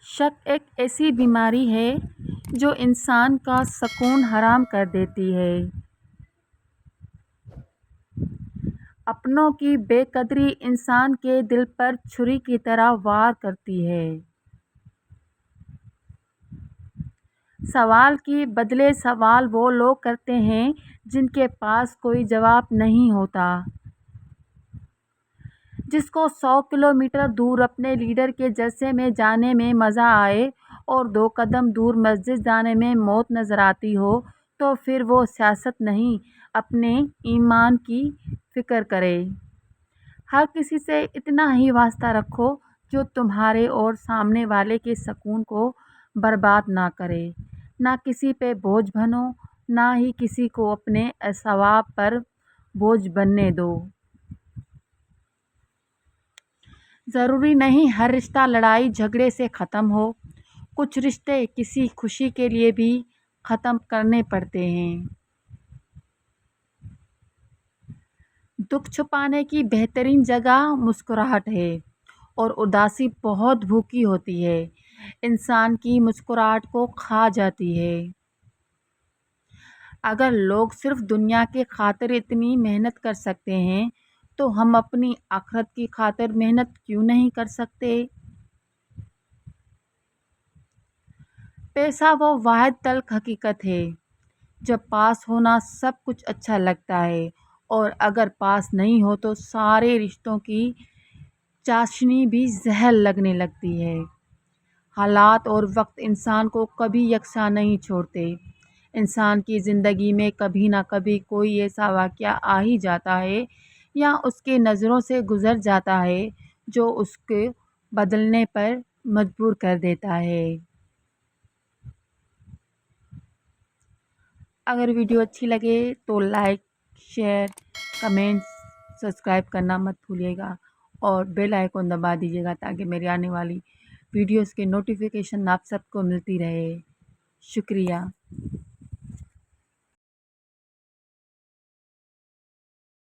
شک ایک ایسی بیماری ہے جو انسان کا سکون حرام کر دیتی ہے۔ اپنوں کی بے قدری انسان کے دل پر چھری کی طرح وار کرتی ہے۔ سوال کی بدلے سوال وہ لوگ کرتے ہیں جن کے پاس کوئی جواب نہیں ہوتا۔ جس کو 100 کلومیٹر دور اپنے لیڈر کے جلسے میں جانے میں مزہ آئے اور 2 قدم دور مسجد جانے میں موت نظر آتی ہو تو پھر وہ سیاست نہیں اپنے ایمان کی فکر کرے۔ ہر کسی سے اتنا ہی واسطہ رکھو جو تمہارے اور سامنے والے کے سکون کو برباد نہ کرے۔ نہ کسی پہ بوجھ بنو، نہ ہی کسی کو اپنے اسباب پر بوجھ بننے دو۔ ضروری نہیں ہر رشتہ لڑائی جھگڑے سے ختم ہو، کچھ رشتے کسی خوشی کے لیے بھی ختم کرنے پڑتے ہیں۔ دکھ چھپانے کی بہترین جگہ مسکراہٹ ہے اور اداسی بہت بھوکی ہوتی ہے، انسان کی مسکراہٹ کو کھا جاتی ہے۔ اگر لوگ صرف دنیا کی خاطر اتنی محنت کر سکتے ہیں تو ہم اپنی آخرت کی خاطر محنت کیوں نہیں کر سکتے؟ پیسہ وہ واحد تلخ حقیقت ہے جب پاس ہونا سب کچھ اچھا لگتا ہے اور اگر پاس نہیں ہو تو سارے رشتوں کی چاشنی بھی زہر لگنے لگتی ہے۔ حالات اور وقت انسان کو کبھی یکساں نہیں چھوڑتے۔ انسان کی زندگی میں کبھی نہ کبھی کوئی ایسا واقعہ آ ہی جاتا ہے یا اس کے نظروں سے گزر جاتا ہے جو اس کو بدلنے پر مجبور کر دیتا ہے۔ اگر ویڈیو اچھی لگے تو لائک، شیئر، کمنٹ، سبسکرائب کرنا مت بھولیے گا اور بیل آئیکن دبا دیجیے گا تاکہ میری آنے والی ویڈیوز کے نوٹیفیکیشن آپ سب کو ملتی رہے۔ شکریہ۔